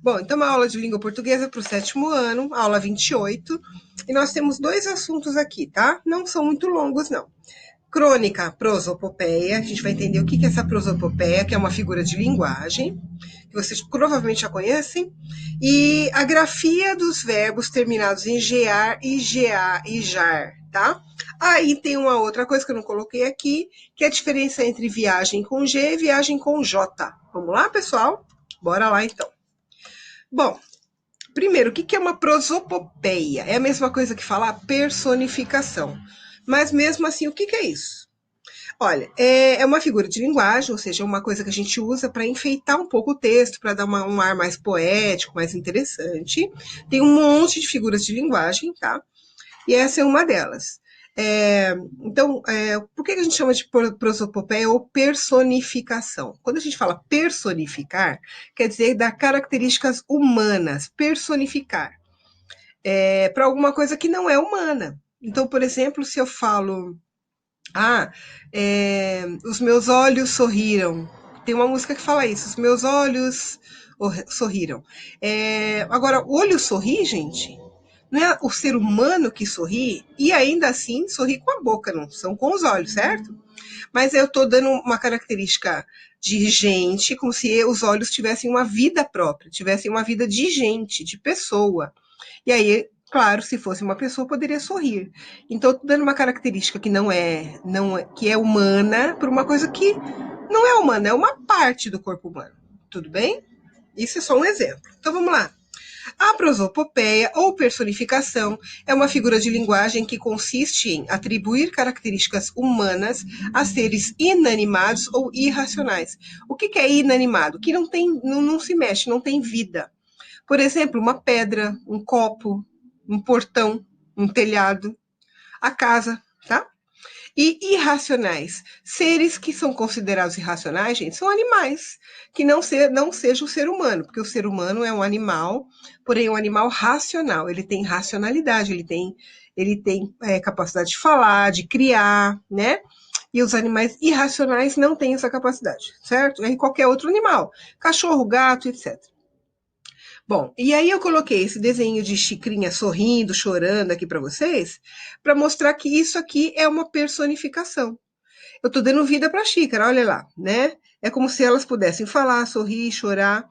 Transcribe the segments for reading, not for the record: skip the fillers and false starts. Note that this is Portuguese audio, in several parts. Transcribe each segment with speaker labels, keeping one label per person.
Speaker 1: Bom, então uma aula de língua portuguesa para o 7º ano, aula 28, e nós temos 2 assuntos aqui, tá? Não são muito longos, não. Crônica, prosopopeia, a gente vai entender o que é essa prosopopeia, que é uma figura de linguagem, que vocês provavelmente já conhecem, e a grafia dos verbos terminados em gear, iga e jar, tá? Aí tem uma outra coisa que eu não coloquei aqui, que é a diferença entre viagem com G e viagem com J. Vamos lá, pessoal? Bora lá, então. Bom, primeiro, o que é uma prosopopeia? É a mesma coisa que falar personificação. Mas mesmo assim, o que é isso? Olha, é uma figura de linguagem, ou seja, é uma coisa que a gente usa para enfeitar um pouco o texto, para dar um ar mais poético, mais interessante. Tem um monte de figuras de linguagem, tá? E essa é uma delas. Então, por que a gente chama de prosopopeia ou personificação? Quando a gente fala personificar, quer dizer dar características humanas, personificar, para alguma coisa que não é humana. Então, por exemplo, se eu falo, os meus olhos sorriram. Tem uma música que fala isso, os meus olhos sorriram. Agora, o olho sorri, gente? Não é o ser humano que sorri, e ainda assim sorri com a boca, não são com os olhos, certo? Mas eu estou dando uma característica de gente, como se os olhos tivessem uma vida própria, tivessem uma vida de gente, de pessoa. E aí, claro, se fosse uma pessoa, poderia sorrir. Então, estou dando uma característica que que é humana, por uma coisa que não é humana, é uma parte do corpo humano. Tudo bem? Isso é só um exemplo. Então, vamos lá. A prosopopeia ou personificação é uma figura de linguagem que consiste em atribuir características humanas a seres inanimados ou irracionais. O que é inanimado? Que não se mexe, não tem vida. Por exemplo, uma pedra, um copo, um portão, um telhado, a casa, tá? E irracionais. Seres que são considerados irracionais, gente, são animais, que não seja o ser humano, porque o ser humano é um animal, porém é um animal racional, ele tem racionalidade, ele tem capacidade de falar, de criar, né? E os animais irracionais não têm essa capacidade, certo? É qualquer outro animal, cachorro, gato, etc. Bom, e aí eu coloquei esse desenho de xicrinha sorrindo, chorando aqui para vocês, para mostrar que isso aqui é uma personificação. Eu estou dando vida para a xícara, olha lá, né? É como se elas pudessem falar, sorrir, chorar.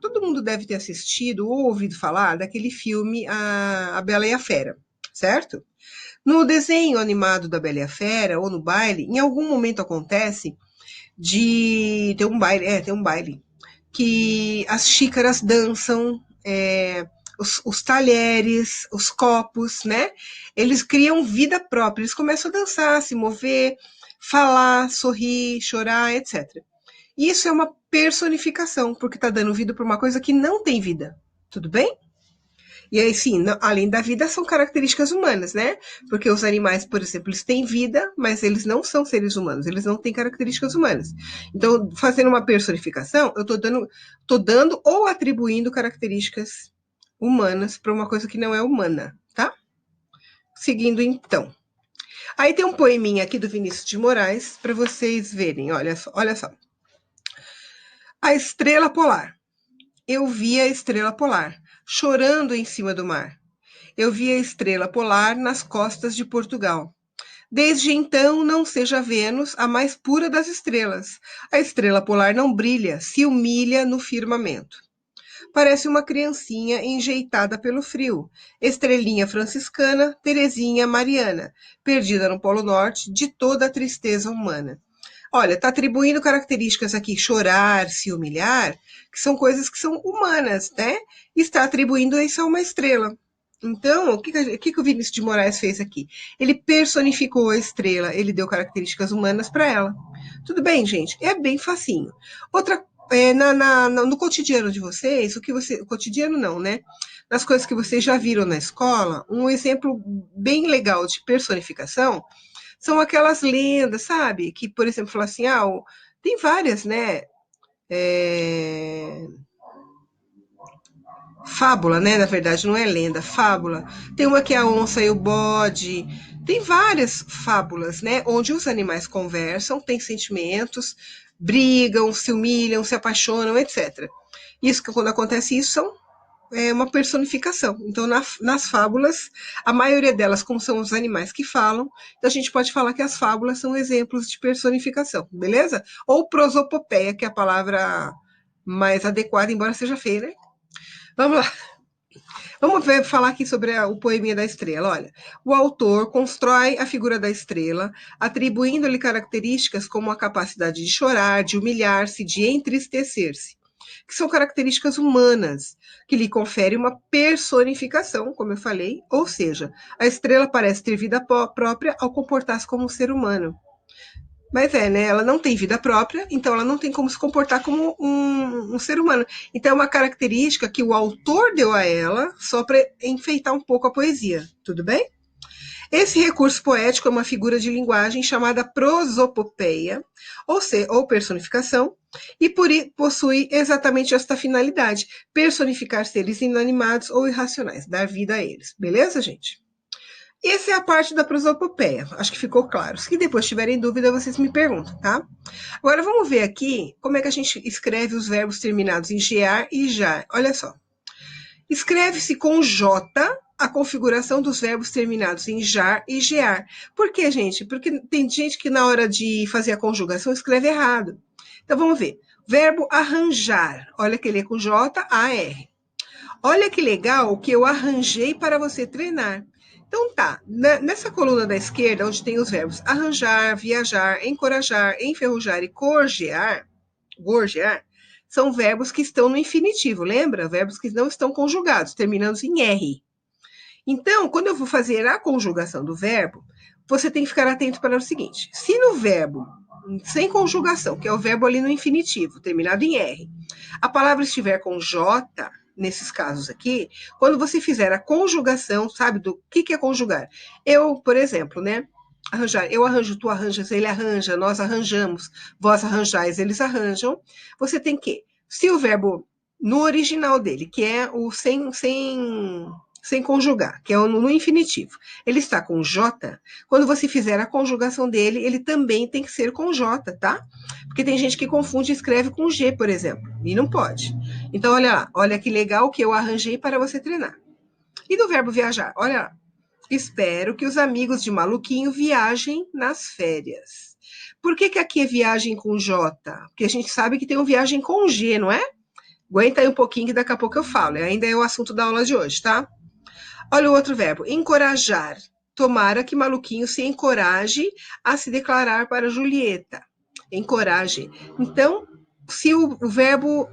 Speaker 1: Todo mundo deve ter assistido ou ouvido falar daquele filme A Bela e a Fera, certo? No desenho animado da Bela e a Fera, ou no baile, em algum momento acontece de ter um baile, tem um baile, que as xícaras dançam, os talheres, os copos, né? Eles criam vida própria, eles começam a dançar, se mover, falar, sorrir, chorar, etc. E isso é uma personificação, porque está dando vida para uma coisa que não tem vida. Tudo bem? E aí, sim, além da vida, são características humanas, né? Porque os animais, por exemplo, eles têm vida, mas eles não são seres humanos, eles não têm características humanas. Então, fazendo uma personificação, eu estou dando ou atribuindo características humanas para uma coisa que não é humana, tá? Seguindo, então. Aí tem um poeminha aqui do Vinícius de Moraes, para vocês verem, olha só, olha só. A estrela polar. Eu vi a estrela polar, chorando em cima do mar. Eu vi a estrela polar nas costas de Portugal. Desde então, não seja Vênus a mais pura das estrelas. A estrela polar não brilha, se humilha no firmamento. Parece uma criancinha enjeitada pelo frio. Estrelinha franciscana, Terezinha Mariana, perdida no Polo Norte de toda a tristeza humana. Olha, está atribuindo características aqui, chorar, se humilhar, que são coisas que são humanas, né? E está atribuindo isso a uma estrela. Então, o que o Vinícius de Moraes fez aqui? Ele personificou a estrela, ele deu características humanas para ela. Tudo bem, gente? É bem facinho. Outra, no cotidiano de vocês, cotidiano não, né? Nas coisas que vocês já viram na escola, um exemplo bem legal de personificação são aquelas lendas, sabe? Que, por exemplo, fala assim, tem várias, né? Fábula, né? Na verdade, não é lenda, fábula. Tem uma que é a onça e o bode. Tem várias fábulas, né? Onde os animais conversam, têm sentimentos, brigam, se humilham, se apaixonam, etc. Isso que quando acontece isso é uma personificação. Então, nas fábulas, a maioria delas, como são os animais que falam, então a gente pode falar que as fábulas são exemplos de personificação, beleza? Ou prosopopeia, que é a palavra mais adequada, embora seja feia, né? Vamos lá. Vamos falar aqui sobre o poeminha da estrela. Olha, o autor constrói a figura da estrela, atribuindo-lhe características como a capacidade de chorar, de humilhar-se, de entristecer-se, que são características humanas, que lhe confere uma personificação, como eu falei, ou seja, a estrela parece ter vida própria ao comportar-se como um ser humano. Mas né? Ela não tem vida própria, então ela não tem como se comportar como um ser humano. Então é uma característica que o autor deu a ela só para enfeitar um pouco a poesia, tudo bem? Esse recurso poético é uma figura de linguagem chamada prosopopeia, ou personificação, e possui exatamente esta finalidade: personificar seres inanimados ou irracionais, dar vida a eles. Beleza, gente? Essa é a parte da prosopopeia. Acho que ficou claro. Se depois tiverem dúvida, vocês me perguntam, tá? Agora vamos ver aqui como é que a gente escreve os verbos terminados em GR e JAR. Olha só. Escreve-se com J a configuração dos verbos terminados em JAR e GR. Por quê, gente? Porque tem gente que na hora de fazer a conjugação escreve errado. Então vamos ver. Verbo arranjar. Olha que ele é com J, A, R. Olha que legal que eu arranjei para você treinar. Então tá, nessa coluna da esquerda, onde tem os verbos arranjar, viajar, encorajar, enferrujar e gorjear, são verbos que estão no infinitivo, lembra? Verbos que não estão conjugados, terminando em R. Então, quando eu vou fazer a conjugação do verbo, você tem que ficar atento para o seguinte: se no verbo sem conjugação, que é o verbo ali no infinitivo, terminado em R, a palavra estiver com J, nesses casos aqui, quando você fizer a conjugação, sabe do que é conjugar? Eu, por exemplo, né? Arranjar, eu arranjo, tu arranjas, ele arranja, nós arranjamos, vós arranjais, eles arranjam. Você tem que, se o verbo no original dele, que é o sem conjugar, que é no infinitivo, ele está com J, quando você fizer a conjugação dele, ele também tem que ser com J, tá? Porque tem gente que confunde e escreve com G, por exemplo, e não pode. Então, olha lá, olha que legal que eu arranjei para você treinar. E do verbo viajar, olha lá. Espero que os amigos de Maluquinho viajem nas férias. Por que aqui é viagem com J? Porque a gente sabe que tem um viagem com G, não é? Aguenta aí um pouquinho que daqui a pouco eu falo. Ainda é o assunto da aula de hoje, tá? Olha o outro verbo, encorajar. Tomara que Maluquinho se encoraje a se declarar para Julieta. Encoraje. Então, se o verbo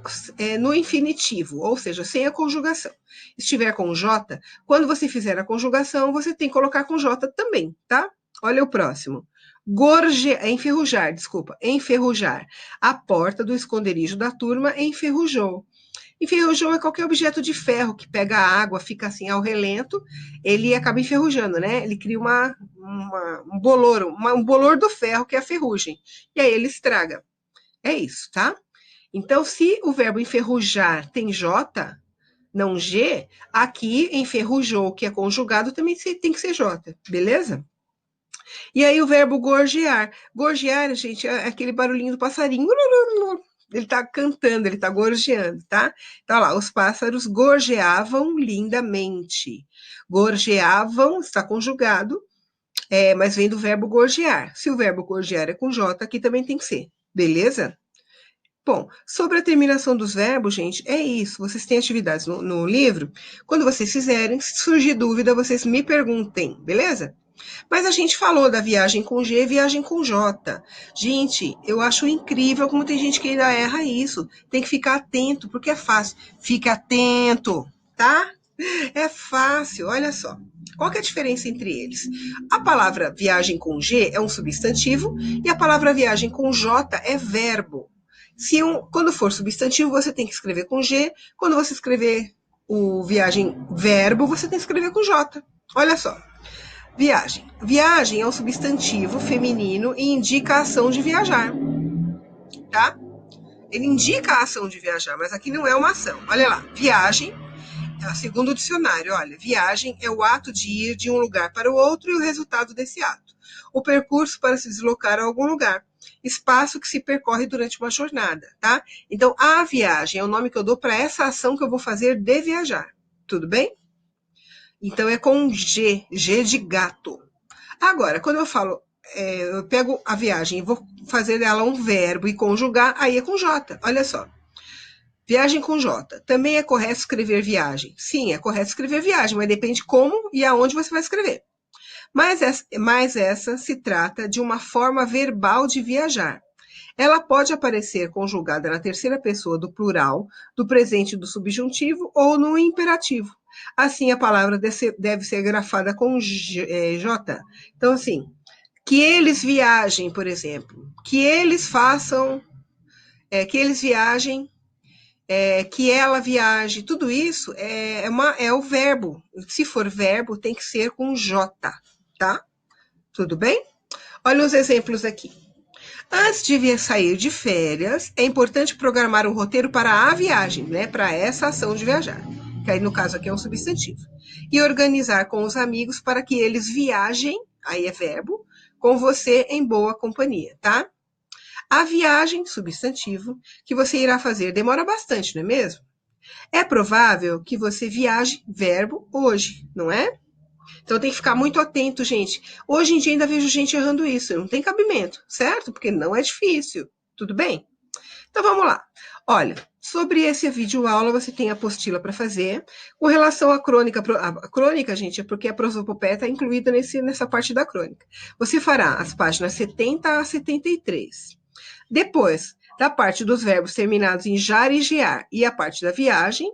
Speaker 1: no infinitivo, ou seja, sem a conjugação, estiver com J, quando você fizer a conjugação, você tem que colocar com J também, tá? Olha o próximo. Enferrujar, desculpa, enferrujar. A porta do esconderijo da turma enferrujou. Enferrujou é qualquer objeto de ferro que pega a água, fica assim ao relento, ele acaba enferrujando, né? Ele cria um bolor do ferro, que é a ferrugem. E aí ele estraga. É isso, tá? Então, se o verbo enferrujar tem J, não G, aqui enferrujou, que é conjugado, também tem que ser J, beleza? E aí o verbo gorjear. Gorjear, gente, é aquele barulhinho do passarinho. Ele está cantando, ele está gorjeando, tá? Então, olha lá, os pássaros gorjeavam lindamente. Gorjeavam, está conjugado, mas vem do verbo gorjear. Se o verbo gorjear é com J, aqui também tem que ser, beleza? Bom, sobre a terminação dos verbos, gente, é isso. Vocês têm atividades no livro. Quando vocês fizerem, se surgir dúvida, vocês me perguntem, beleza? Mas a gente falou da viagem com G e viagem com J. Gente, eu acho incrível como tem gente que ainda erra isso. Tem que ficar atento, porque é fácil. Fique atento, tá? É fácil, olha só. Qual que é a diferença entre eles? A palavra viagem com G é um substantivo e a palavra viagem com J é verbo. Quando for substantivo, você tem que escrever com G. Quando você escrever o viagem verbo, você tem que escrever com J. Olha só. Viagem. Viagem é um substantivo feminino e indica a ação de viajar, tá? Ele indica a ação de viajar, mas aqui não é uma ação. Olha lá, viagem, segundo o dicionário, olha, viagem é o ato de ir de um lugar para o outro e o resultado desse ato. O percurso para se deslocar a algum lugar. espaço que se percorre durante uma jornada, tá? Então, a viagem é o nome que eu dou para essa ação que eu vou fazer de viajar. Tudo bem? Então, é com G, G de gato. Agora, quando eu falo, eu pego a viagem e vou fazer dela um verbo e conjugar, aí é com J. Olha só. Viagem com J. Também é correto escrever viagem? Sim, é correto escrever viagem, mas depende como e aonde você vai escrever. Mas essa se trata de uma forma verbal de viajar. Ela pode aparecer conjugada na terceira pessoa do plural, do presente do subjuntivo ou no imperativo. Assim, a palavra deve ser grafada com J. Então, assim, que eles viajem, por exemplo. Que eles façam, que eles viajem, que ela viaje. Tudo isso é o verbo. Se for verbo, tem que ser com J, tá? Tudo bem? Olha os exemplos aqui. Antes de sair de férias, é importante programar um roteiro para a viagem, né? Para essa ação de viajar. Que aí, no caso aqui, é um substantivo. E organizar com os amigos para que eles viajem, aí é verbo, com você em boa companhia, tá? A viagem, substantivo, que você irá fazer demora bastante, não é mesmo? É provável que você viaje, verbo, hoje, não é? Então tem que ficar muito atento, gente. Hoje em dia ainda vejo gente errando isso. Não tem cabimento, certo? Porque não é difícil. Tudo bem? Então vamos lá. Olha, sobre esse vídeo aula você tem a apostila para fazer. Com relação à crônica, a crônica, gente, é porque a prosopopeia está incluída nessa parte da crônica. Você fará as páginas 70 a 73. Depois, da parte dos verbos terminados em jar e gear e a parte da viagem,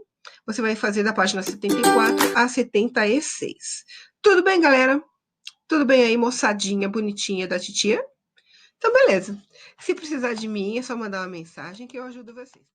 Speaker 1: você vai fazer da página 74 a 76. Tudo bem, galera? Tudo bem aí, moçadinha bonitinha da titia? Então, beleza. Se precisar de mim, é só mandar uma mensagem que eu ajudo vocês.